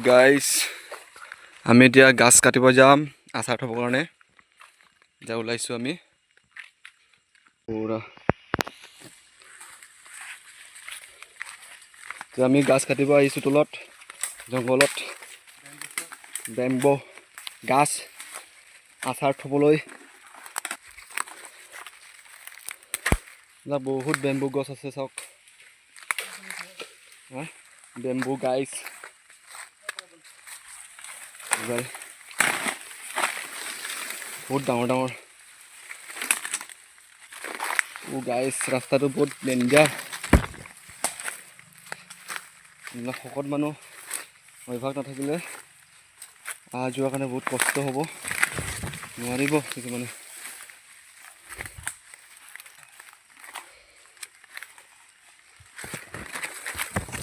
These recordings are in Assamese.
গাইস আমি এতিয়া গাছ কাটিব যাম আচাৰ থবৰ কাৰণে যা ওলাইছো আমি পুৰা আমি গাছ কাটিব আহিছো তলত জংগলত বেম্বো গাছ আচাৰ থবলৈ বহুত বেম্বো গছ আছে চাওক বেম্বো গাইছ বহুত ডাঙৰ ডাঙৰ গাইছ ৰাস্তাটো বহুত ডেঞ্জাৰ শকত মানুহ অভ্যাস নাথাকিলে অহা যোৱাৰ কাৰণে বহুত কষ্ট হ'ব নোৱাৰিব কিছুমানে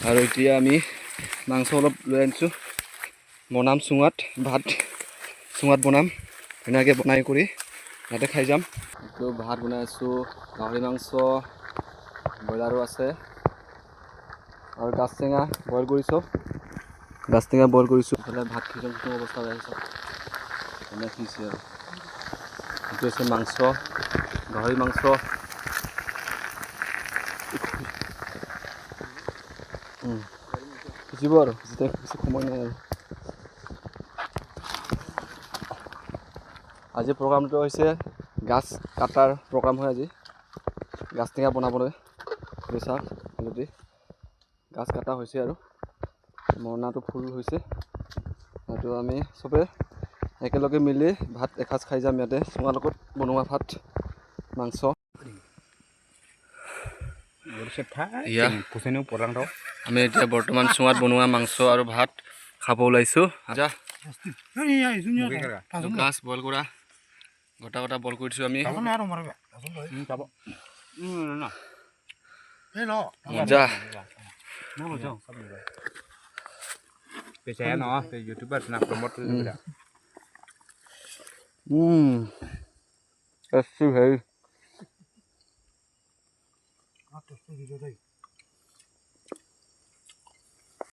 আৰু এতিয়া আমি মাংস অলপ লৈ আনিছোঁ বনাম চুঙাত ভাত চুঙাত বনাম ধুনীয়াকৈ বনাই কৰি ইয়াতে খাই যাম এইটো ভাত বনাই আছোঁ গাহৰি মাংস ব্ৰইলাৰো আছে আৰু গাছ টেঙা বইল কৰিছোঁ ইফালে ভাত খিচং অৱস্থা হৈ আহিছে এনে সিঁচি আৰু এইটো আছে মাংস গাহৰি মাংস সিজিব আৰু যেতিয়া বেছি সময় নাই আৰু আজি প্ৰগ্ৰামটো হৈছে গাছ কাটাৰ প্ৰগ্ৰাম হয় আজি গাছ টেঙা বনাবলৈ চাওক যদি গাছ কাটা হৈছে আৰু মৰণাটো ফুল হৈছে সেইটো আমি চবে একেলগে মিলি ভাত এসাঁজ খাই যাম ইয়াতে চুঙাৰ লগত বনোৱা ভাত মাংস আমি এতিয়া বৰ্তমান চুঙাত বনোৱা মাংস আৰু ভাত খাব ওলাইছোঁ গাছ বইল কৰা গোটা গোটা বইল কৰিছোঁ আমি মজা